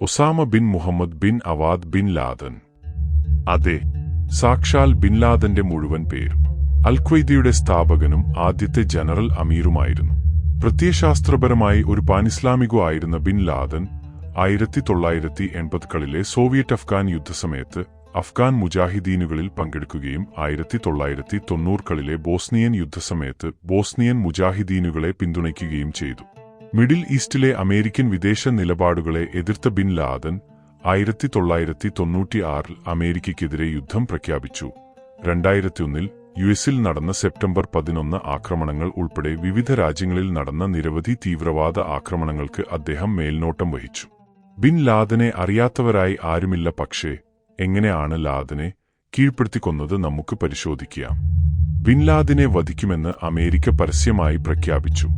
Osama bin Muhammad bin Awad bin Laden. അതെ, സാക്ഷാൽ bin ലാദന്റെ മുഴുവൻ പേരും. അൽ-ഖ്വയ്ദയുടെ സ്ഥാപകനും ആദ്യത്തെ ജനറൽ അമീറുമായിരുന്നു. പ്രത്യയശാസ്ത്രപരമായി ഒരു പാനിസ്ലാമികോ ആയിരുന്ന ബിൻ ലാദൻ 1980കളിലെ സോവിയറ്റ് അഫ്ഗാൻ യുദ്ധസമയത്ത് അഫ്ഗാൻ മുജാഹിദീനുകളിൽ പങ്കെടുക്കുകയും 1990കളിലെ ബോസ്നിയൻ യുദ്ധസമയത്ത് ബോസ്നിയൻ മുജാഹിദീനുകളെ പിന്തുണയ്ക്കുകയും ചെയ്തു. മിഡിൽ ഈസ്റ്റിലെ അമേരിക്കൻ വിദേശ നിലപാടുകളെ എതിർത്ത ബിൻ ലാദൻ 1996 അമേരിക്കയ്ക്കെതിരെ യുദ്ധം പ്രഖ്യാപിച്ചു. 2001 യുഎസിൽ നടന്ന സെപ്റ്റംബർ 11 ആക്രമണങ്ങൾ ഉൾപ്പെടെ വിവിധ രാജ്യങ്ങളിൽ നടന്ന നിരവധി തീവ്രവാദ ആക്രമണങ്ങൾക്ക് അദ്ദേഹം മേൽനോട്ടം വഹിച്ചു. ബിൻ ലാദനെ അറിയാത്തവരായി ആരുമില്ല. പക്ഷേ എങ്ങനെയാണ് ലാദനെ കീഴ്പ്പെടുത്തിക്കൊന്നത് നമുക്ക് പരിശോധിക്കാം. ബിൻ ലാദനെ വധിക്കുമെന്ന് അമേരിക്ക പരസ്യമായി പ്രഖ്യാപിച്ചു.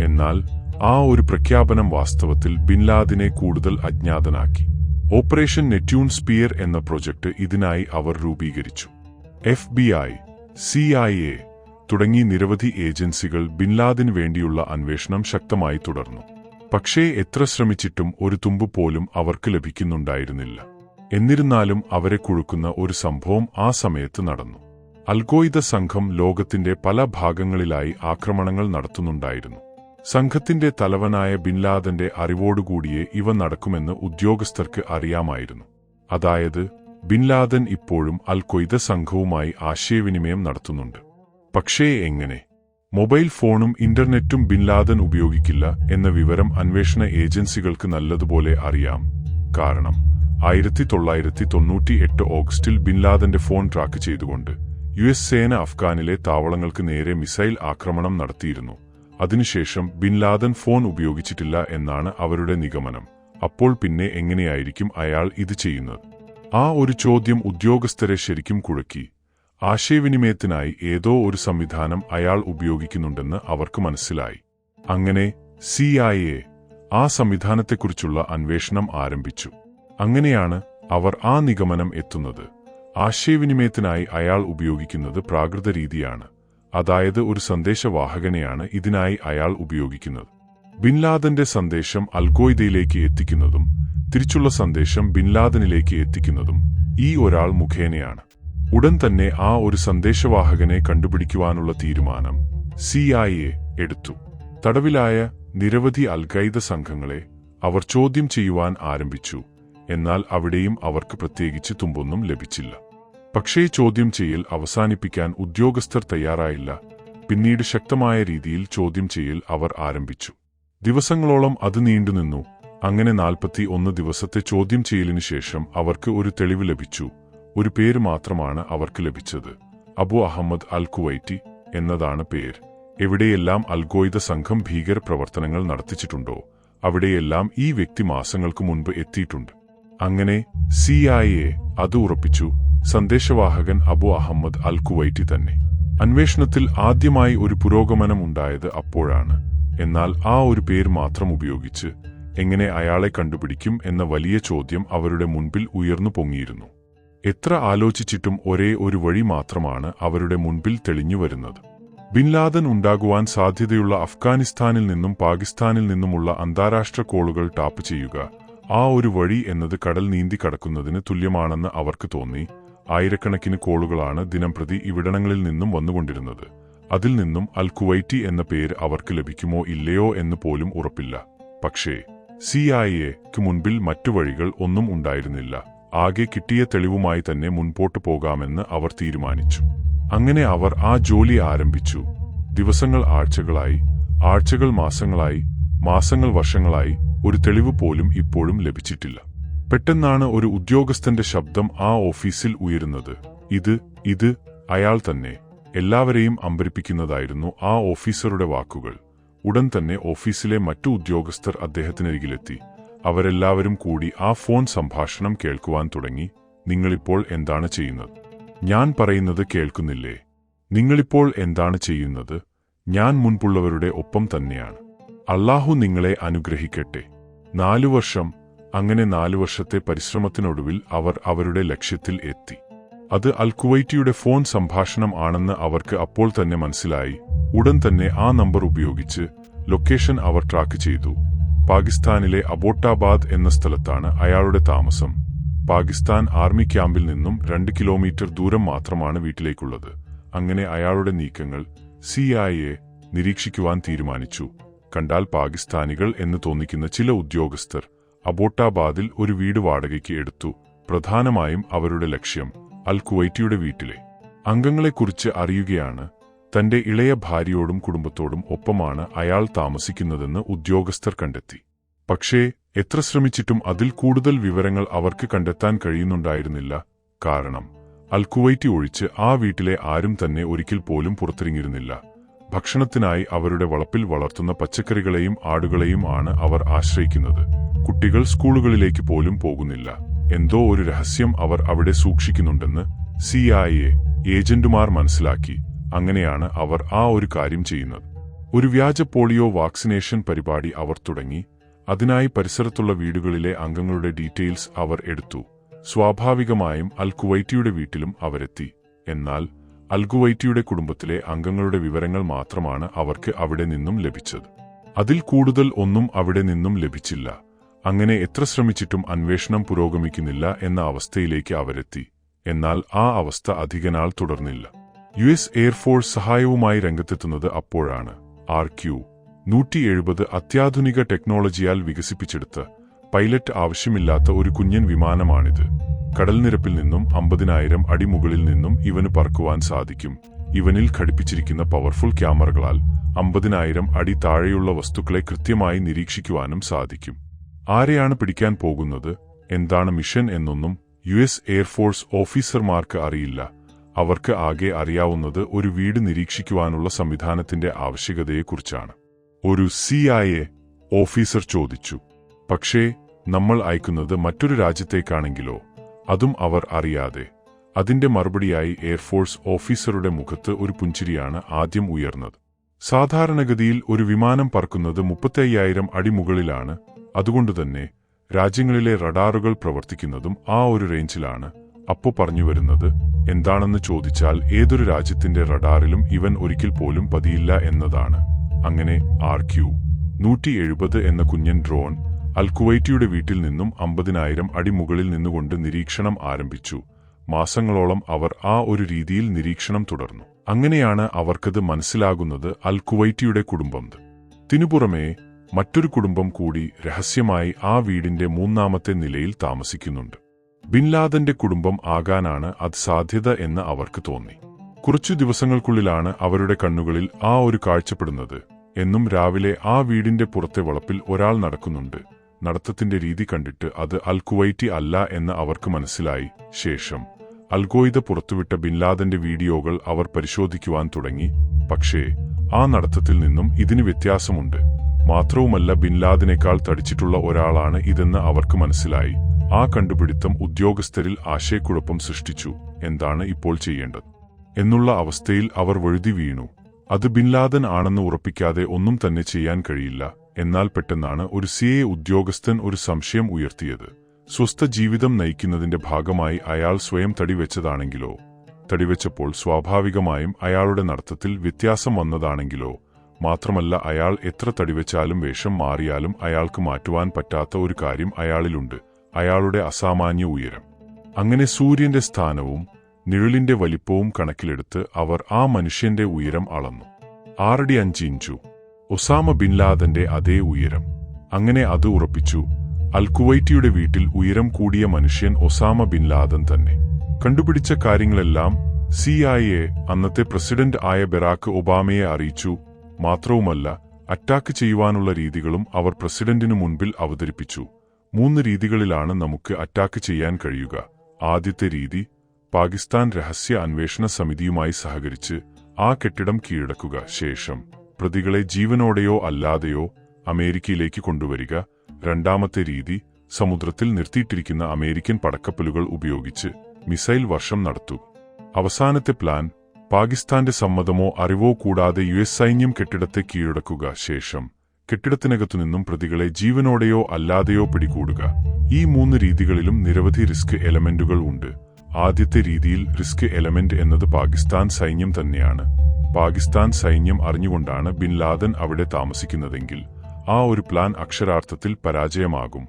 എന്നാൽ ആ ഒരു പ്രഖ്യാപനം വാസ്തവത്തിൽ ബിൻ ലാദനെ കൂടുതൽ അജ്ഞാതനാക്കി. ഓപ്പറേഷൻ നെറ്റ്യൂൺ സ്പിയർ എന്ന പ്രൊജക്ട് ഇതിനായി അവർ രൂപീകരിച്ചു. FBI, CIA തുടങ്ങി നിരവധി ഏജൻസികൾ ബിൻ ലാദന് വേണ്ടിയുള്ള അന്വേഷണം ശക്തമായി തുടർന്നു. പക്ഷേ എത്ര ശ്രമിച്ചിട്ടും ഒരു തുമ്പ് പോലും അവർക്ക് ലഭിക്കുന്നുണ്ടായിരുന്നില്ല. എന്നിരുന്നാലും അവരെ കുഴുക്കുന്ന ഒരു സംഭവം ആ സമയത്ത് നടന്നു. അൽ-ഖ്വയ്ദ സംഘം ലോകത്തിന്റെ പല ഭാഗങ്ങളിലായി ആക്രമണങ്ങൾ നടത്തുന്നുണ്ടായിരുന്നു. സംഘത്തിന്റെ തലവനായ ബിൻ ലാദന്റെ അറിവോടുകൂടിയേ ഇവ നടക്കുമെന്ന് ഉദ്യോഗസ്ഥർക്ക് അറിയാമായിരുന്നു. അതായത് ബിൻ ലാദൻ ഇപ്പോഴും അൽ-ഖ്വയ്ദ സംഘവുമായി ആശയവിനിമയം നടത്തുന്നുണ്ട്. പക്ഷേ എങ്ങനെ? മൊബൈൽ ഫോണും ഇന്റർനെറ്റും ബിൻ ലാദൻ ഉപയോഗിക്കില്ല എന്ന വിവരം അന്വേഷണ ഏജൻസികൾക്ക് നല്ലതുപോലെ അറിയാം. കാരണം 1998 ഓഗസ്റ്റിൽ ബിൻ ലാദന്റെ ഫോൺ ട്രാക്ക് ചെയ്തുകൊണ്ട് US സേന അഫ്ഗാനിലെ താവളങ്ങൾക്ക് നേരെ മിസൈൽ ആക്രമണം നടത്തിയിരുന്നു. അതിനുശേഷം ബിൻ ലാദൻ ഫോൺ ഉപയോഗിച്ചിട്ടില്ല എന്നാണ് അവരുടെ നിഗമനം. അപ്പോൾ പിന്നെ എങ്ങനെയായിരിക്കും അയാൾ ഇത് ചെയ്യുന്നത്? ആ ഒരു ചോദ്യം ഉദ്യോഗസ്ഥരെ ശരിക്കും കുഴക്കി. ആശയവിനിമയത്തിനായി ഏതോ ഒരു സംവിധാനം അയാൾ ഉപയോഗിക്കുന്നുണ്ടെന്ന് അവർക്ക് മനസ്സിലായി. അങ്ങനെ CIA ആ സംവിധാനത്തെക്കുറിച്ചുള്ള അന്വേഷണം ആരംഭിച്ചു. അങ്ങനെയാണ് അവർ ആ നിഗമനം എത്തുന്നത്. ആശയവിനിമയത്തിനായി അയാൾ ഉപയോഗിക്കുന്നത് പ്രാകൃത രീതിയാണ്. അതായത് ഒരു സന്ദേശവാഹകനെയാണ് ഇതിനായി അയാൾ ഉപയോഗിക്കുന്നത്. ബിൻ ലാദന്റെ സന്ദേശം അൽ-ഖ്വയ്ദയിലേക്ക് എത്തിക്കുന്നതും തിരിച്ചുള്ള സന്ദേശം ബിൻ ലാദനിലേക്ക് എത്തിക്കുന്നതും ഈ ഒരാൾ മുഖേനയാണ്. ഉടൻ തന്നെ ആ ഒരു സന്ദേശവാഹകനെ കണ്ടുപിടിക്കുവാനുള്ള തീരുമാനം CIA എടുത്തു. തടവിലായ നിരവധി അൽ-ഖ്വയ്ദ സംഘങ്ങളെ അവർ ചോദ്യം ചെയ്യുവാൻ ആരംഭിച്ചു. എന്നാൽ അവിടെയും അവർക്ക് പ്രത്യേകിച്ച് തുമ്പൊന്നും ലഭിച്ചില്ല. പക്ഷേ ചോദ്യം ചെയ്യൽ അവസാനിപ്പിക്കാൻ ഉദ്യോഗസ്ഥർ തയ്യാറായില്ല. പിന്നീട് ശക്തമായ രീതിയിൽ ചോദ്യം ചെയ്യൽ അവർ ആരംഭിച്ചു. ദിവസങ്ങളോളം അത് നീണ്ടുനിന്നു. അങ്ങനെ 41 ദിവസത്തെ ചോദ്യം ചെയ്യലിനു ശേഷം അവർക്ക് ഒരു തെളിവ് ലഭിച്ചു. ഒരു പേര് മാത്രമാണ് അവർക്ക് ലഭിച്ചത്. അബു അഹമ്മദ് അൽ-കുവൈറ്റി എന്നതാണ് പേര്. എവിടെയെല്ലാം അൽ-ഖ്വയ്ദ സംഘം ഭീകര പ്രവർത്തനങ്ങൾ നടത്തിച്ചിട്ടുണ്ടോ അവിടെയെല്ലാം ഈ വ്യക്തി മാസങ്ങൾക്ക് മുൻപ് എത്തിയിട്ടുണ്ട്. അങ്ങനെ CIA അത് ഉറപ്പിച്ചു. സന്ദേശവാഹകൻ അബു അഹമ്മദ് അൽ-കുവൈറ്റി തന്നെ. അന്വേഷണത്തിൽ ആദ്യമായി ഒരു പുരോഗമനം ഉണ്ടായത് അപ്പോഴാണ്. എന്നാൽ ആ ഒരു പേര് മാത്രം ഉപയോഗിച്ച് എങ്ങനെ അയാളെ കണ്ടുപിടിക്കും എന്ന വലിയ ചോദ്യം അവരുടെ മുൻപിൽ ഉയർന്നു പൊങ്ങിയിരുന്നു. എത്ര ആലോചിച്ചിട്ടും ഒരേ ഒരു വഴി മാത്രമാണ് അവരുടെ മുൻപിൽ തെളിഞ്ഞു വരുന്നത്. ബിൻ ലാദൻ ഉണ്ടാകുവാൻ സാധ്യതയുള്ള അഫ്ഗാനിസ്ഥാനിൽ നിന്നും പാകിസ്ഥാനിൽ നിന്നുമുള്ള അന്താരാഷ്ട്ര കോളുകൾ ടാപ്പ് ചെയ്യുക. ആ ഒരു വഴി എന്നത് കടൽ നീന്തി കടക്കുന്നതിന് തുല്യമാണെന്ന് അവർക്ക് തോന്നി. ആയിരക്കണക്കിന് കോളുകളാണ് ദിനംപ്രതി ഇവിടങ്ങളിൽ നിന്നും വന്നുകൊണ്ടിരുന്നത്. അതിൽ നിന്നും അൽ-കുവൈറ്റി എന്ന പേര് അവർക്ക് ലഭിക്കുമോ ഇല്ലയോ എന്ന് പോലും ഉറപ്പില്ല. പക്ഷേ CIAക്ക് മുൻപിൽ മറ്റു വഴികൾ ഒന്നും ഉണ്ടായിരുന്നില്ല. ആകെ കിട്ടിയ തെളിവുമായി തന്നെ മുൻപോട്ട് പോകാമെന്ന് അവർ തീരുമാനിച്ചു. അങ്ങനെ അവർ ആ ജോലി ആരംഭിച്ചു. ദിവസങ്ങൾ ആഴ്ചകളായി, ആഴ്ചകൾ മാസങ്ങളായി, മാസങ്ങൾ വർഷങ്ങളായി. ഒരു തെളിവ് പോലും ഇപ്പോഴും ലഭിച്ചിട്ടില്ല. പെട്ടെന്നാണ് ഒരു ഉദ്യോഗസ്ഥന്റെ ശബ്ദം ആ ഓഫീസിൽ ഉയരുന്നത്. ഇത് അയാൾ തന്നെ. എല്ലാവരെയും അമ്പരിപ്പിക്കുന്നതായിരുന്നു ആ ഓഫീസറുടെ വാക്കുകൾ. ഉടൻ തന്നെ ഓഫീസിലെ മറ്റു ഉദ്യോഗസ്ഥർ അദ്ദേഹത്തിനരികിലെത്തി. അവരെല്ലാവരും കൂടി ആ ഫോൺ സംഭാഷണം കേൾക്കുവാൻ തുടങ്ങി. നിങ്ങളിപ്പോൾ എന്താണ് ചെയ്യുന്നത്? ഞാൻ പറയുന്നത് കേൾക്കുന്നില്ലേ? നിങ്ങളിപ്പോൾ എന്താണ് ചെയ്യുന്നത്? ഞാൻ മുൻപുള്ളവരുടെ ഒപ്പം തന്നെയാണ്. അല്ലാഹു നിങ്ങളെ അനുഗ്രഹിക്കട്ടെ. 4 വർഷം. അങ്ങനെ 4 വർഷത്തെ പരിശ്രമത്തിനൊടുവിൽ അവർ അവരുടെ ലക്ഷ്യത്തിൽ എത്തി. അത് അൽ-കുവൈറ്റിയുടെ ഫോൺ സംഭാഷണം ആണെന്ന് അവർക്ക് അപ്പോൾ തന്നെ മനസ്സിലായി. ഉടൻ തന്നെ ആ നമ്പർ ഉപയോഗിച്ച് ലൊക്കേഷൻ അവർ ട്രാക്ക് ചെയ്തു. പാകിസ്ഥാനിലെ അബോട്ടാബാദ് എന്ന സ്ഥലത്താണ് അയാളുടെ താമസം. പാകിസ്ഥാൻ ആർമി ക്യാമ്പിൽ നിന്നും 2 കിലോമീറ്റർ ദൂരം മാത്രമാണ് വീട്ടിലേക്കുള്ളത്. അങ്ങനെ അയാളുടെ നീക്കങ്ങൾ CIA നിരീക്ഷിക്കുവാൻ തീരുമാനിച്ചു. കണ്ടാൽ പാകിസ്ഥാനികൾ എന്ന് തോന്നിക്കുന്ന ചില ഉദ്യോഗസ്ഥർ അബോട്ടാബാദിൽ ഒരു വീട് വാടകയ്ക്ക് എടുത്തു. പ്രധാനമായും അവരുടെ ലക്ഷ്യം അൽ കുവൈറ്റിയുടെ വീട്ടിലെ അംഗങ്ങളെക്കുറിച്ച് അറിയുകയാണ്. തന്റെ ഇളയ ഭാര്യയോടും കുടുംബത്തോടും ഒപ്പമാണ് അയാൾ താമസിക്കുന്നതെന്ന് ഉദ്യോഗസ്ഥർ കണ്ടെത്തി. പക്ഷേ എത്ര ശ്രമിച്ചിട്ടും അതിൽ കൂടുതൽ വിവരങ്ങൾ അവർക്ക് കണ്ടെത്താൻ കഴിയുന്നുണ്ടായിരുന്നില്ല. കാരണം അൽ കുവൈറ്റി ഒഴിച്ച് ആ വീട്ടിലെ ആരും തന്നെ ഒരിക്കൽ പോലും പുറത്തിറങ്ങിയിരുന്നില്ല. ഭക്ഷണത്തിനായി അവരുടെ വളപ്പിൽ വളർത്തുന്ന പച്ചക്കറികളെയും ആടുകളെയും ആണ് അവർ ആശ്രയിക്കുന്നത്. കുട്ടികൾ സ്കൂളുകളിലേക്ക് പോലും പോകുന്നില്ല. എന്തോ ഒരു രഹസ്യം അവർ അവിടെ സൂക്ഷിക്കുന്നുണ്ടെന്ന് CIA ഏജന്റുമാർ മനസ്സിലാക്കി. അങ്ങനെയാണ് അവർ ആ ഒരു കാര്യം ചെയ്യുന്നത്. ഒരു വ്യാജ പോളിയോ വാക്സിനേഷൻ പരിപാടി അവർ തുടങ്ങി. അതിനായി പരിസരത്തുള്ള വീടുകളിലെ അംഗങ്ങളുടെ ഡീറ്റെയിൽസ് അവർ എടുത്തു. സ്വാഭാവികമായും അൽ കുവൈറ്റിയുടെ വീട്ടിലും അവരെത്തി. എന്നാൽ അൽ കുവൈറ്റിയുടെ കുടുംബത്തിലെ അംഗങ്ങളുടെ വിവരങ്ങൾ മാത്രമാണ് അവർക്ക് അവിടെ നിന്നും ലഭിച്ചത്. അതിൽ കൂടുതൽ ഒന്നും അവിടെ നിന്നും ലഭിച്ചില്ല. അങ്ങനെ എത്ര ശ്രമിച്ചിട്ടും അന്വേഷണം പുരോഗമിക്കുന്നില്ല എന്ന അവസ്ഥയിലേക്ക് അവരെത്തി. എന്നാൽ ആ അവസ്ഥ അധികനാൾ തുടർന്നില്ല. US എയർഫോഴ്സ് സഹായവുമായി രംഗത്തെത്തുന്നത് അപ്പോഴാണ്. RQ-170 അത്യാധുനിക ടെക്നോളജിയാൽ വികസിപ്പിച്ചെടുത്ത പൈലറ്റ് ആവശ്യമില്ലാത്ത ഒരു കുഞ്ഞൻ വിമാനമാണിത്. കടൽനിരപ്പിൽ നിന്നും 50,000 അടി മുകളിൽ നിന്നും ഇവന് പറക്കുവാൻ സാധിക്കും. ഇവനിൽ ഘടിപ്പിച്ചിരിക്കുന്ന പവർഫുൾ ക്യാമറകളാൽ 50,000 അടി താഴെയുള്ള വസ്തുക്കളെ കൃത്യമായി നിരീക്ഷിക്കുവാനും സാധിക്കും. ആരെയാണ് പിടിക്കാൻ പോകുന്നത്, എന്താണ് മിഷൻ എന്നൊന്നും US എയർഫോഴ്സ് ഓഫീസർമാർക്ക് അറിയില്ല. അവർക്ക് ആകെ അറിയാവുന്നത് ഒരു വീട് നിരീക്ഷിക്കുവാനുള്ള സംവിധാനത്തിന്റെ ആവശ്യകതയെക്കുറിച്ചാണ്. ഒരു CIA ഓഫീസർ ചോദിച്ചു, പക്ഷേ നമ്മൾ അയക്കുന്നത് മറ്റൊരു രാജ്യത്തേക്കാണെങ്കിലോ? അതും അവർ അറിയാതെ. അതിന്റെ മറുപടിയായി എയർഫോഴ്സ് ഓഫീസറുടെ മുഖത്ത് ഒരു പുഞ്ചിരിയാണ് ആദ്യം ഉയർന്നത്. സാധാരണഗതിയിൽ ഒരു വിമാനം പറക്കുന്നത് 35,000 അടി മുകളിലാണ്. അതുകൊണ്ടുതന്നെ രാജ്യങ്ങളിലെ റഡാറുകൾ പ്രവർത്തിക്കുന്നതും ആ ഒരു റേഞ്ചിലാണ്. അപ്പോ പറഞ്ഞുവരുന്നത് എന്താണെന്ന് ചോദിച്ചാൽ ഏതൊരു രാജ്യത്തിന്റെ റഡാറിലും ഇവൻ ഒരിക്കൽ പോലും പതിയില്ല എന്നതാണ്. അങ്ങനെ RQ-170 എന്ന കുഞ്ഞൻ ഡ്രോൺ അൽ കുവൈറ്റിയുടെ വീട്ടിൽ നിന്നും 50,000 അടി മുകളിൽ നിന്നുകൊണ്ട് നിരീക്ഷണം ആരംഭിച്ചു. മാസങ്ങളോളം അവർ ആ ഒരു രീതിയിൽ നിരീക്ഷണം തുടർന്നു. അങ്ങനെയാണ് അവർക്കത് മനസ്സിലാകുന്നത് അൽ കുവൈറ്റിയുടെ കുടുംബം തിനുപുറമേ മറ്റൊരു കുടുംബം കൂടി രഹസ്യമായി ആ വീടിന്റെ 3ാമത്തെ നിലയിൽ താമസിക്കുന്നുണ്ട്. ബിൻ ലാദന്റെ കുടുംബം ആകാനാണ് അത് സാധ്യത എന്ന് അവർക്ക് തോന്നി. കുറച്ചു ദിവസങ്ങൾക്കുള്ളിലാണ് അവരുടെ കണ്ണുകളിൽ ആ ഒരു കാഴ്ചപ്പെടുന്നത്. എന്നും രാവിലെ ആ വീടിന്റെ പുറത്തെ വളപ്പിൽ ഒരാൾ നടക്കുന്നുണ്ട്. നടത്തത്തിന്റെ രീതി കണ്ടിട്ട് അത് അൽ കുവൈറ്റി അല്ല എന്ന് അവർക്ക് മനസ്സിലായി. ശേഷം അൽഖ്വയ്ദ പുറത്തുവിട്ട ബിൻ ലാദന്റെ വീഡിയോകൾ അവർ പരിശോധിക്കുവാൻ തുടങ്ങി. പക്ഷേ ആ നടത്തത്തിൽ നിന്നും ഇതിന് വ്യത്യാസമുണ്ട്. മാത്രവുമല്ല, ബിൻ ലാദനേക്കാൾ തടിച്ചിട്ടുള്ള ഒരാളാണ് ഇതെന്ന് അവർക്ക് മനസ്സിലായി. ആ കണ്ടുപിടുത്തം ഉദ്യോഗസ്ഥരിൽ ആശയക്കുഴപ്പം സൃഷ്ടിച്ചു. എന്താണ് ഇപ്പോൾ ചെയ്യേണ്ടത് എന്നുള്ള അവസ്ഥയിൽ അവർ വഴുതി വീണു. അത് ബിൻ ലാദൻ ആണെന്ന് ഉറപ്പിക്കാതെ ഒന്നും തന്നെ ചെയ്യാൻ കഴിയില്ല. എന്നാൽ പെട്ടെന്നാണ് ഒരു CIA ഉദ്യോഗസ്ഥൻ ഒരു സംശയം ഉയർത്തിയത്. സ്വസ്ഥ ജീവിതം നയിക്കുന്നതിന്റെ ഭാഗമായി അയാൾ സ്വയം തടിവെച്ചതാണെങ്കിലോ? തടിവെച്ചപ്പോൾ സ്വാഭാവികമായും അയാളുടെ നടത്തത്തിൽ വ്യത്യാസം വന്നതാണെങ്കിലോ? മാത്രമല്ല, അയാൾ എത്ര തടിവെച്ചാലും വേഷം മാറിയാലും അയാൾക്ക് മാറ്റുവാൻ പറ്റാത്ത ഒരു കാര്യം അയാളിലുണ്ട്: അയാളുടെ അസാമാന്യ ഉയരം. അങ്ങനെ സൂര്യന്റെ സ്ഥാനവും നിഴലിന്റെ വലിപ്പവും കണക്കിലെടുത്ത് അവർ ആ മനുഷ്യന്റെ ഉയരം അളന്നു. 6 അടി 5 ഇഞ്ചു. ഒസാമ ബിൻ ലാദന്റെ അതേ ഉയരം. അങ്ങനെ അത് ഉറപ്പിച്ചു. അൽ കുവൈറ്റിയുടെ വീട്ടിൽ ഉയരം കൂടിയ മനുഷ്യൻ ഒസാമ ബിൻ ലാദൻ തന്നെ. കണ്ടുപിടിച്ച കാര്യങ്ങളെല്ലാം CIA അന്നത്തെ പ്രസിഡന്റ് ആയ ബറാക്ക് ഒബാമയെ അറിയിച്ചു. മാത്രവുമല്ല, അറ്റാക്ക് ചെയ്യുവാനുള്ള രീതികളും അവർ പ്രസിഡന്റിനു മുൻപിൽ അവതരിപ്പിച്ചു. 3 രീതികളിലാണ് നമുക്ക് അറ്റാക്ക് ചെയ്യാൻ കഴിയുക. ആദ്യത്തെ രീതി, പാകിസ്ഥാൻ രഹസ്യ അന്വേഷണ സമിതിയുമായി സഹകരിച്ച് ആ കെട്ടിടം കീഴടക്കുക. ശേഷം പ്രതികളെ ജീവനോടെയോ അല്ലാതെയോ അമേരിക്കയിലേക്ക് കൊണ്ടുവരിക. രണ്ടാമത്തെ രീതി, സമുദ്രത്തിൽ നിർത്തിയിട്ടിരിക്കുന്ന അമേരിക്കൻ പടക്കപ്പലുകൾ ഉപയോഗിച്ച് മിസൈൽ വർഷം നടത്തുക. അവസാനത്തെ പ്ലാൻ, പാകിസ്ഥാന്റെ സമ്മതമോ അറിവോ കൂടാതെ US സൈന്യം കെട്ടിടത്തെ കീഴടക്കുക. ശേഷം കെട്ടിടത്തിനകത്തുനിന്നും പ്രതികളെ ജീവനോടെയോ അല്ലാതെയോ പിടികൂടുക. ഈ 3 രീതികളിലും നിരവധി റിസ്ക് എലമെന്റുകൾ ഉണ്ട്. ആദ്യത്തെ രീതിയിൽ റിസ്ക് എലമെന്റ് എന്നത് പാകിസ്ഥാൻ സൈന്യം തന്നെയാണ്. പാകിസ്ഥാൻ സൈന്യം അറിഞ്ഞുകൊണ്ടാണ് ബിൻ ലാദൻ അവിടെ താമസിക്കുന്നതെങ്കിൽ ആ ഒരു പ്ലാൻ അക്ഷരാർത്ഥത്തിൽ പരാജയമാകും.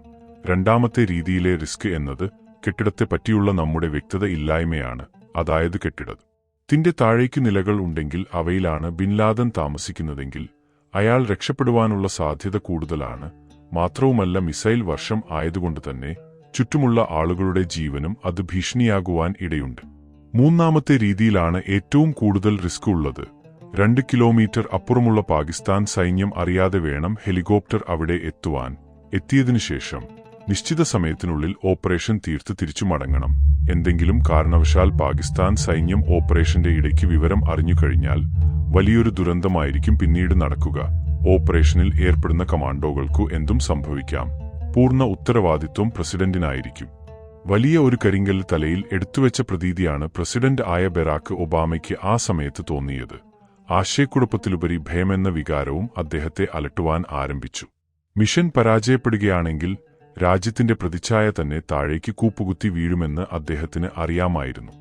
രണ്ടാമത്തെ രീതിയിലെ റിസ്ക് എന്നത് കെട്ടിടത്തെ പറ്റിയുള്ള നമ്മുടെ വ്യക്തത ഇല്ലായ്മയാണ്. അതായത് കെട്ടിടത്തിന്റെ താഴേക്ക് നിലകൾ ഉണ്ടെങ്കിൽ അവയിലാണ് ബിൻ ലാദൻ താമസിക്കുന്നതെങ്കിൽ അയാൾ രക്ഷപ്പെടുവാനുള്ള സാധ്യത കൂടുതലാണ്. മാത്രവുമല്ല, മിസൈൽ വർഷം ആയതുകൊണ്ട് തന്നെ ചുറ്റുമുള്ള ആളുകളുടെ ജീവനും അത് ഭീഷണിയാകുവാൻ ഇടയുണ്ട്. മൂന്നാമത്തെ രീതിയിലാണ് ഏറ്റവും കൂടുതൽ റിസ്ക് ഉള്ളത്. 2 കിലോമീറ്റർ അപ്പുറമുള്ള പാകിസ്ഥാൻ സൈന്യം അറിയാതെ വേണം ഹെലികോപ്റ്റർ അവിടെ എത്തുവാൻ. എത്തിയതിനുശേഷം നിശ്ചിത സമയത്തിനുള്ളിൽ ഓപ്പറേഷൻ തീർത്ത് തിരിച്ചു മടങ്ങണം. എന്തെങ്കിലും കാരണവശാൽ പാകിസ്ഥാൻ സൈന്യം ഓപ്പറേഷന്റെ ഇടയ്ക്ക് വിവരം അറിഞ്ഞുകഴിഞ്ഞാൽ വലിയൊരു ദുരന്തമായിരിക്കും പിന്നീട് നടക്കുക. ഓപ്പറേഷനിൽ ഏർപ്പെടുന്ന കമാൻഡോകൾക്കു എന്തും സംഭവിക്കാം. പൂർണ്ണ ഉത്തരവാദിത്വം പ്രസിഡന്റിനായിരിക്കും. വലിയ ഒരു കരിങ്കല്ല് തലയിൽ എടുത്തുവെച്ച പ്രതീതിയാണ് പ്രസിഡന്റ് ആയ ബരാക്ക് ഒബാമയ്ക്ക് ആ സമയത്ത് തോന്നിയത്. ആശയക്കുഴപ്പത്തിലുപരി ഭയമെന്ന വികാരവും അദ്ദേഹത്തെ അലട്ടുവാൻ ആരംഭിച്ചു. മിഷൻ പരാജയപ്പെടുകയാണെങ്കിൽ രാജ്യത്തിന്റെ പ്രതിച്ഛായ തന്നെ താഴേക്ക് കൂപ്പുകുത്തി വീഴുമെന്ന് അദ്ദേഹത്തിന് അറിയാമായിരുന്നു.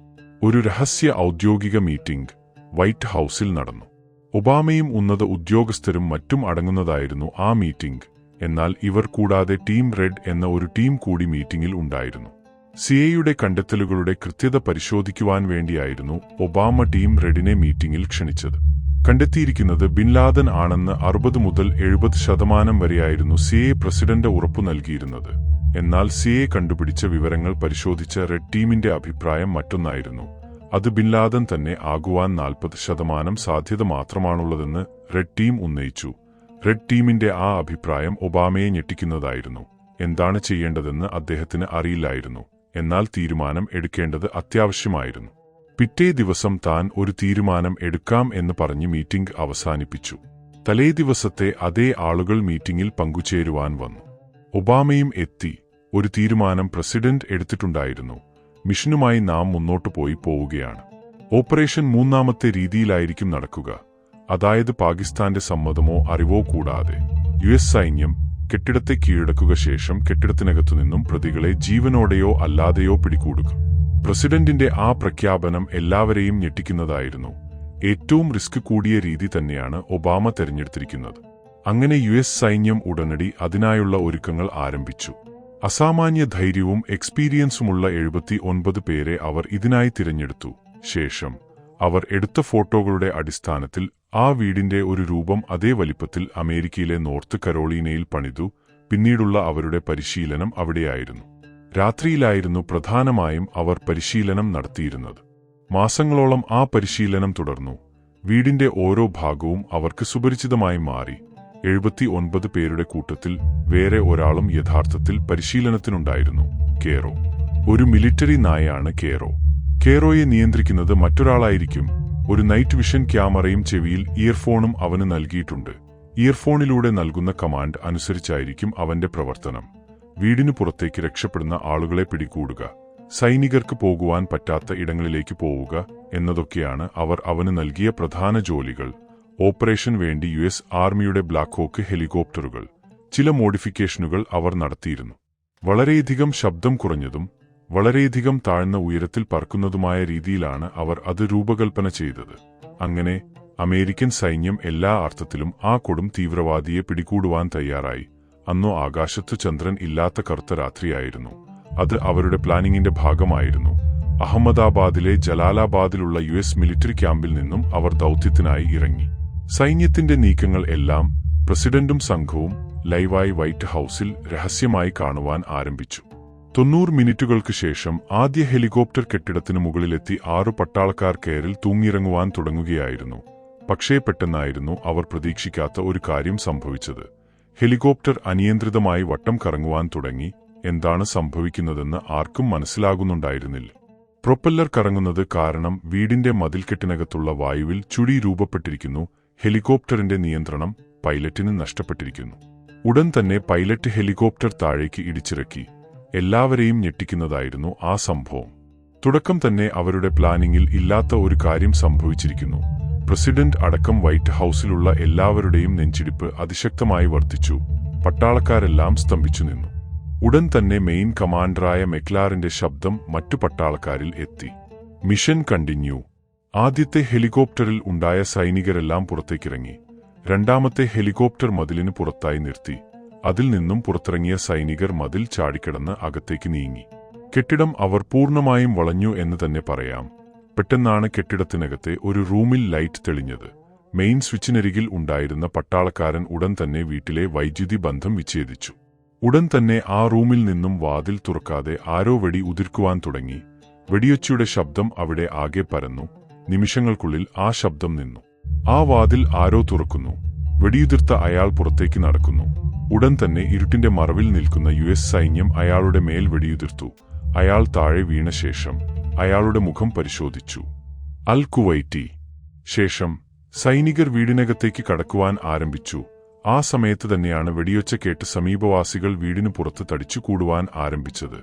ഒരു രഹസ്യ ഔദ്യോഗിക മീറ്റിംഗ് വൈറ്റ് ഹൌസിൽ നടന്നു. ഒബാമയും ഉന്നത ഉദ്യോഗസ്ഥരും മറ്റും അടങ്ങുന്നതായിരുന്നു ആ മീറ്റിംഗ്. എന്നാൽ ഇവർ കൂടാതെ ടീം റെഡ് എന്ന ഒരു ടീം കൂടി മീറ്റിംഗിൽ ഉണ്ടായിരുന്നു. സിഐയുടെ കണ്ടെത്തലുകളുടെ കൃത്യത പരിശോധിക്കുവാൻ വേണ്ടിയായിരുന്നു ഒബാമ ടീം റെഡിനെ മീറ്റിംഗിൽ ക്ഷണിച്ചത്. കണ്ടെത്തിയിരിക്കുന്നത് ബിൻ ലാദൻ ആണെന്ന് 60 മുതൽ 70% വരെയായിരുന്നു സിഐ പ്രസിഡന്റ് ഉറപ്പു നൽകിയിരുന്നത്. എന്നാൽ സിഐ കണ്ടുപിടിച്ച വിവരങ്ങൾ പരിശോധിച്ച റെഡ് ടീമിന്റെ അഭിപ്രായം മറ്റൊന്നായിരുന്നു. അത് ബിൻ ലാദൻ തന്നെ ആകുവാൻ 40% സാധ്യത മാത്രമാണുള്ളതെന്ന് റെഡ് ടീം ഉന്നയിച്ചു. റെഡ് ടീമിന്റെ ആ അഭിപ്രായം ഒബാമയെ ഞെട്ടിക്കുന്നതായിരുന്നു. എന്താണ് ചെയ്യേണ്ടതെന്ന് അദ്ദേഹത്തിന് അറിയില്ലായിരുന്നു. എന്നാൽ തീരുമാനം എടുക്കേണ്ടത് അത്യാവശ്യമായിരുന്നു. പിറ്റേ ദിവസം താൻ ഒരു തീരുമാനം എടുക്കാം എന്ന് പറഞ്ഞ് മീറ്റിംഗ് അവസാനിപ്പിച്ചു. തലേ ദിവസത്തെ അതേ ആളുകൾ മീറ്റിംഗിൽ പങ്കുചേരുവാൻ വന്നു. ഒബാമയും എത്തി. ഒരു തീരുമാനം പ്രസിഡന്റ് എടുത്തിട്ടുണ്ടായിരുന്നു. മിഷനുമായി നാം മുന്നോട്ടു പോവുകയാണ്. ഓപ്പറേഷൻ മൂന്നാമത്തെ രീതിയിലായിരിക്കും നടക്കുക. അതായത് പാകിസ്ഥാന്റെ സമ്മതമോ അറിവോ കൂടാതെ US സൈന്യം കെട്ടിടത്തെ കീഴടക്കുക. ശേഷം കെട്ടിടത്തിനകത്തുനിന്നും പ്രതികളെ ജീവനോടെയോ അല്ലാതെയോ പിടികൂടുക. പ്രസിഡന്റിന്റെ ആ പ്രഖ്യാപനം എല്ലാവരെയും ഞെട്ടിക്കുന്നതായിരുന്നു. ഏറ്റവും റിസ്ക് കൂടിയ രീതി തന്നെയാണ് ഒബാമ തെരഞ്ഞെടുത്തിരിക്കുന്നത്. അങ്ങനെ US സൈന്യം ഉടനടി അതിനായുള്ള ഒരുക്കങ്ങൾ ആരംഭിച്ചു. അസാമാന്യ ധൈര്യവും എക്സ്പീരിയൻസുമുള്ള 79 പേരെ അവർ ഇതിനായി തിരഞ്ഞെടുത്തു. ശേഷം അവർ എടുത്ത ഫോട്ടോകളുടെ അടിസ്ഥാനത്തിൽ ആ വീടിന്റെ ഒരു രൂപം അതേ വലിപ്പത്തിൽ അമേരിക്കയിലെ നോർത്ത് കരോളീനയിൽ പണിതു. പിന്നീടുള്ള അവരുടെ പരിശീലനം അവിടെയായിരുന്നു. രാത്രിയിലായിരുന്നു പ്രധാനമായും അവർ പരിശീലനം നടത്തിയിരുന്നത്. മാസങ്ങളോളം ആ പരിശീലനം തുടർന്നു. വീടിന്റെ ഓരോ ഭാഗവും അവർക്ക് സുപരിചിതമായി മാറി. 79 പേരുടെ കൂട്ടത്തിൽ വേറെ ഒരാളും യഥാർത്ഥത്തിൽ പരിശീലനത്തിനുണ്ടായിരുന്നു. കേറോ. ഒരു മിലിറ്ററി നായയാണ് കേറോ. കേറോയെ നിയന്ത്രിക്കുന്നത് മറ്റൊരാളായിരിക്കും. ഒരു നൈറ്റ് വിഷൻ ക്യാമറയും ചെവിയിൽ ഇയർഫോണും അവന് നൽകിയിട്ടുണ്ട്. ഇയർഫോണിലൂടെ നൽകുന്ന കമാൻഡ് അനുസരിച്ചായിരിക്കും അവന്റെ പ്രവർത്തനം. വീടിനു പുറത്തേക്ക് രക്ഷപ്പെടുന്ന ആളുകളെ പിടികൂടുക, സൈനികർക്ക് പോകുവാൻ പറ്റാത്ത ഇടങ്ങളിലേക്ക് പോവുക എന്നതൊക്കെയാണ് അവർ അവന് നൽകിയ പ്രധാന ജോലികൾ. ഓപ്പറേഷൻ വേണ്ടി US ആർമിയുടെ ബ്ലാക്ക് ഹോക്ക് ഹെലികോപ്റ്ററുകൾ ചില മോഡിഫിക്കേഷനുകൾ അവർ നടത്തിയിരുന്നു. വളരെയധികം ശബ്ദം കുറഞ്ഞതും വളരെയധികം താഴ്ന്ന ഉയരത്തിൽ പറക്കുന്നതുമായ രീതിയിലാണ് അവർ അത് രൂപകൽപ്പന ചെയ്തത്. അങ്ങനെ അമേരിക്കൻ സൈന്യം എല്ലാ അർത്ഥത്തിലും ആ കൊടും തീവ്രവാദിയെ പിടികൂടുവാൻ തയ്യാറായി. അന്നോ ആകാശത്തു ചന്ദ്രൻ ഇല്ലാത്ത കറുത്ത രാത്രിയായിരുന്നു. അത് അവരുടെ പ്ലാനിങ്ങിന്റെ ഭാഗമായിരുന്നു. അഹമ്മദാബാദിലെ ജലാലാബാദിലുള്ള US മിലിറ്ററി ക്യാമ്പിൽ നിന്നും അവർ ദൗത്യത്തിനായി ഇറങ്ങി. സൈന്യത്തിന്റെ നീക്കങ്ങൾ എല്ലാം പ്രസിഡന്റും സംഘവും ലൈവായി വൈറ്റ് ഹൌസിൽ രഹസ്യമായി കാണുവാൻ ആരംഭിച്ചു. 90 മിനിറ്റുകൾക്ക് ശേഷം ആദ്യ ഹെലികോപ്റ്റർ കെട്ടിടത്തിനു മുകളിലെത്തി 6 പട്ടാളക്കാർ കയറിൽ തൂങ്ങിയിറങ്ങുവാൻ തുടങ്ങുകയായിരുന്നു. പക്ഷേ പെട്ടെന്നായിരുന്നു അവർ പ്രതീക്ഷിക്കാത്ത ഒരു കാര്യം സംഭവിച്ചത്. ഹെലികോപ്റ്റർ അനിയന്ത്രിതമായി വട്ടം കറങ്ങുവാൻ തുടങ്ങി. എന്താണ് സംഭവിക്കുന്നതെന്ന് ആർക്കും മനസ്സിലാകുന്നുണ്ടായിരുന്നില്ല. പ്രൊപ്പല്ലർ കറങ്ങുന്നത് കാരണം വീടിന്റെ മതിൽക്കെട്ടിനകത്തുള്ള വായുവിൽ ചുഴി രൂപപ്പെട്ടിരിക്കുന്നു. ഹെലികോപ്റ്ററിന്റെ നിയന്ത്രണം പൈലറ്റിന് നഷ്ടപ്പെട്ടിരിക്കുന്നു. ഉടൻ തന്നെ പൈലറ്റ് ഹെലികോപ്റ്റർ താഴേക്ക് ഇടിച്ചിറക്കി. എല്ലാവരെയും ഞെട്ടിക്കുന്നതായിരുന്നു ആ സംഭവം. തുടക്കം തന്നെ അവരുടെ പ്ലാനിങ്ങിൽ ഇല്ലാത്ത ഒരു കാര്യം സംഭവിച്ചിരിക്കുന്നു. പ്രസിഡന്റ് അടക്കം വൈറ്റ് ഹൌസിലുള്ള എല്ലാവരുടെയും നെഞ്ചിടിപ്പ് അതിശക്തമായി വർദ്ധിച്ചു. പട്ടാളക്കാരെല്ലാം സ്തംഭിച്ചു നിന്നു. ഉടൻ തന്നെ മെയിൻ കമാൻഡറായ മെക്ലാറിന്റെ ശബ്ദം മറ്റു പട്ടാളക്കാരിൽ എത്തി. Mission continue. ആദ്യത്തെ ഹെലികോപ്റ്ററിൽ ഉണ്ടായ സൈനികരെല്ലാം പുറത്തേക്കിറങ്ങി. രണ്ടാമത്തെ ഹെലികോപ്റ്റർ മതിലിന് പുറത്തായി നിർത്തി. അതിൽ നിന്നും പുറത്തിറങ്ങിയ സൈനികർ മതിൽ ചാടിക്കടന്ന് അകത്തേക്ക് നീങ്ങി. കെട്ടിടം അവർ പൂർണ്ണമായും വളഞ്ഞു എന്ന് തന്നെ പറയാം. പെട്ടെന്നാണ് കെട്ടിടത്തിനകത്തെ ഒരു റൂമിൽ ലൈറ്റ് തെളിഞ്ഞത്. മെയിൻ സ്വിച്ചിനരികിൽ ഉണ്ടായിരുന്ന പട്ടാളക്കാരൻ ഉടൻ തന്നെ വീട്ടിലെ വൈദ്യുതി ബന്ധം വിച്ഛേദിച്ചു. ഉടൻ തന്നെ ആ റൂമിൽ നിന്നും വാതിൽ തുറക്കാതെ ആരോ വെടി ഉതിർക്കുവാൻ തുടങ്ങി. വെടിയൊച്ചയുടെ ശബ്ദം അവിടെ ആകെ പരന്നു. നിമിഷങ്ങൾക്കുള്ളിൽ ആ ശബ്ദം നിന്നു. ആ വാതിൽ ആരോ തുറക്കുന്നു. വെടിയുതിർത്ത അയാൾ പുറത്തേക്ക് നടക്കുന്നു. ഉടൻ തന്നെ ഇരുട്ടിന്റെ മറവിൽ നിൽക്കുന്ന യുഎസ് സൈന്യം അയാളുടെ മേൽ വെടിയുതിർത്തു. അയാൾ താഴെ വീണ ശേഷം അയാളുടെ മുഖം പരിശോധിച്ചു. അൽ കുവൈറ്റി. ശേഷം സൈനികർ വീടിനകത്തേക്ക് കടക്കുവാൻ ആരംഭിച്ചു. ആ സമയത്ത് തന്നെയാണ് വെടിയൊച്ച കേട്ട് സമീപവാസികൾ വീടിനു പുറത്ത് തടിച്ചു കൂടുവാൻ ആരംഭിച്ചത്.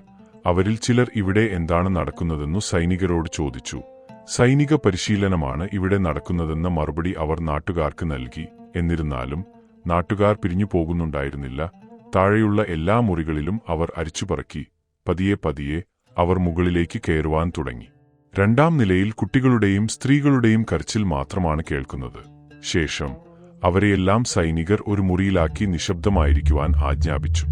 അവരിൽ ചിലർ ഇവിടെ എന്താണ് നടക്കുന്നതെന്നു സൈനികരോട് ചോദിച്ചു. സൈനിക പരിശീലനമാണ് ഇവിടെ നടക്കുന്നതെന്ന മറുപടി അവർ നാട്ടുകാർക്ക് നൽകി. എന്നിരുന്നാലും നാട്ടുകാർ പിരിഞ്ഞു പോകുന്നുണ്ടായിരുന്നില്ല. താഴെയുള്ള എല്ലാ മുറികളിലും അവർ അരിച്ചുപറക്കി. പതിയെ പതിയെ അവർ മുകളിലേക്ക് കയറുവാൻ തുടങ്ങി. രണ്ടാം നിലയിൽ കുട്ടികളുടെയും സ്ത്രീകളുടെയും കരച്ചിൽ മാത്രമാണ് കേൾക്കുന്നത്. ശേഷം അവരെയെല്ലാം സൈനികർ ഒരു മുറിയിലാക്കി നിശബ്ദമായിരിക്കുവാൻ ആജ്ഞാപിച്ചു.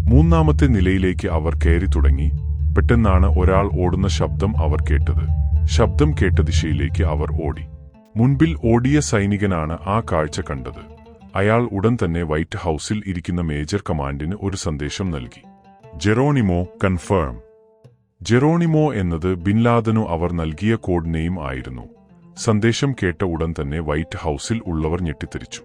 മൂന്നാമത്തെ നിലയിലേക്ക് അവർ കയറി തുടങ്ങി. പെട്ടെന്നാണ് ഒരാൾ ഓടുന്ന ശബ്ദം അവർ കേട്ടത്. ശബ്ദം കേട്ട ദിശയിലേക്ക് അവർ ഓടി. മുൻപിൽ ഓടിയ സൈനികനാണ് ആ കാഴ്ച കണ്ടത്. അയാൾ ഉടൻ തന്നെ വൈറ്റ് ഹൌസിൽ ഇരിക്കുന്ന മേജർ കമാൻഡിന് ഒരു സന്ദേശം നൽകി. Geronimo confirm. ജെറോണിമോ എന്നത് ബിൻ ലാദനു അവർ നൽകിയ കോഡ് നെയിം ആയിരുന്നു. സന്ദേശം കേട്ട ഉടൻ തന്നെ വൈറ്റ് ഹൌസിൽ ഉള്ളവർ ഞെട്ടിത്തെറിച്ചു.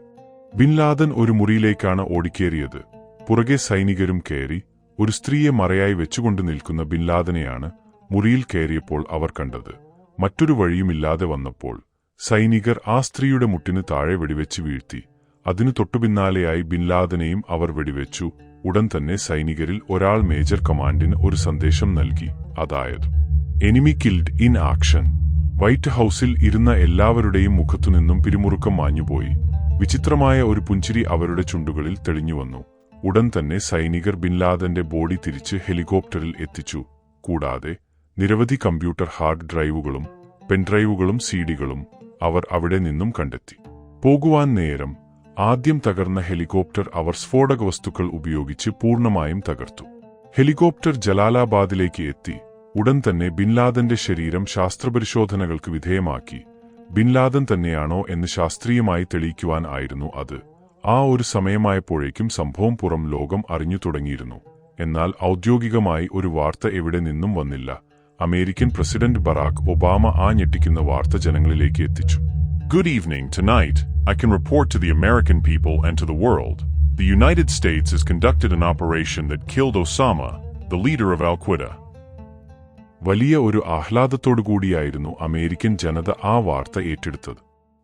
ബിൻ ലാദൻ ഒരു മുറിയിലേക്കാണ് ഓടിക്കേറിയത്. പുറകെ സൈനികരും കയറി. ഒരു സ്ത്രീയെ മറയായി വെച്ചുകൊണ്ട് നിൽക്കുന്ന ബിൻ ലാദനെയാണ് മുറിയിൽ കയറിയപ്പോൾ അവർ കണ്ടത്. മറ്റൊരു വഴിയുമില്ലാതെ വന്നപ്പോൾ സൈനികർ ആ സ്ത്രീയുടെ മുട്ടിന് താഴെ വെടിവെച്ച് വീഴ്ത്തി. അതിനു തൊട്ടുപിന്നാലെയായി ബിൻ ലാദനെയും അവർ വെടിവെച്ചു. ഉടൻ തന്നെ സൈനികരിൽ ഒരാൾ മേജർ കമാൻഡിന് ഒരു സന്ദേശം നൽകി. അതായത് enemy killed in action. White ഹൌസിൽ ഇരുന്ന എല്ലാവരുടെയും മുഖത്തുനിന്നും പിരിമുറുക്കം മാഞ്ഞുപോയി. വിചിത്രമായ ഒരു പുഞ്ചിരി അവരുടെ ചുണ്ടുകളിൽ തെളിഞ്ഞുവന്നു. ഉടൻ തന്നെ സൈനികർ ബിൻ ലാദന്റെ ബോഡി തിരിച്ച് ഹെലികോപ്റ്ററിൽ എത്തിച്ചു. കൂടാതെ നിരവധി കമ്പ്യൂട്ടർ ഹാർഡ് ഡ്രൈവുകളും പെൻഡ്രൈവുകളും സിഡികളും അവർ അവിടെ നിന്നും കണ്ടെത്തി. പോകുവാൻ നേരം ആദ്യം തകർന്ന ഹെലികോപ്റ്റർ അവർ സ്ഫോടക വസ്തുക്കൾ ഉപയോഗിച്ച് പൂർണ്ണമായും തകർത്തു. ഹെലികോപ്റ്റർ ജലാലാബാദിലേക്ക് എത്തി. ഉടൻ തന്നെ ബിൻ ലാദന്റെ ശരീരം ശാസ്ത്രപരിശോധനകൾക്ക് വിധേയമാക്കി. ബിൻ ലാദൻ തന്നെയാണോ എന്ന് ശാസ്ത്രീയമായി തെളിയിക്കുവാൻ ആയിരുന്നു അത്. ആ ഒരു സമയമായപ്പോഴേക്കും സംഭവം പുറം ലോകം അറിഞ്ഞു തുടങ്ങിയിരുന്നു. എന്നാൽ ഔദ്യോഗികമായി ഒരു വാർത്ത എവിടെ നിന്നും വന്നില്ല. അമേരിക്കൻ പ്രസിഡന്റ് ബറാക് ഒബാമ ആ ഞെട്ടിക്കുന്ന വാർത്ത ജനങ്ങളിലേക്ക് എത്തിച്ചു. Good evening. Tonight, I can report to the American people and to the world. The United States has conducted an operation that killed Osama, the leader of Al-Qaeda. വലിയ ഒരു ആഹ്ലാദത്തോടുകൂടിയായിരുന്നു American ജനത ആ വാർത്ത ഏറ്റെടുത്തത്.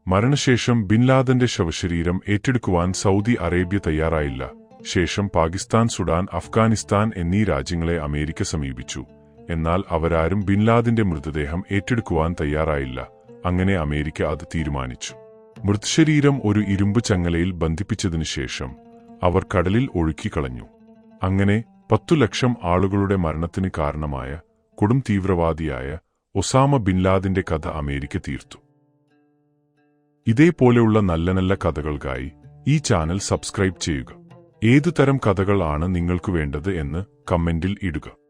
മരണശേഷം ബിൻ ലാദന്റെ ശവശരീരം ഏറ്റെടുക്കുവാൻ സൗദി അറേബ്യ തയ്യാറായില്ല. ശേഷം Pakistan, Sudan, Afghanistan എന്നീ രാജ്യങ്ങളെ അമേരിക്ക സമീപിച്ചു. എന്നാൽ അവരാരും ബിൻ ലാദന്റെ മൃതദേഹം ഏറ്റെടുക്കുവാൻ തയ്യാറായില്ല. അങ്ങനെ അമേരിക്ക അത് തീരുമാനിച്ചു. മൃതശരീരം ഒരു ഇരുമ്പ് ചങ്ങലയിൽ ബന്ധിപ്പിച്ചതിനു ശേഷം അവർ കടലിൽ ഒഴുക്കിക്കളഞ്ഞു. അങ്ങനെ 10 ലക്ഷം ആളുകളുടെ മരണത്തിന് കാരണമായ കൊടും തീവ്രവാദിയായ ഒസാമ ബിൻ ലാദന്റെ കഥ അമേരിക്ക തീർത്തു. ഇതേപോലെയുള്ള നല്ല നല്ല കഥകൾക്കായി ഈ ചാനൽ സബ്സ്ക്രൈബ് ചെയ്യുക. ഏതു തരം കഥകൾ ആണ് നിങ്ങൾക്ക് വേണ്ടത് എന്ന് കമന്റിൽ ഇടുക.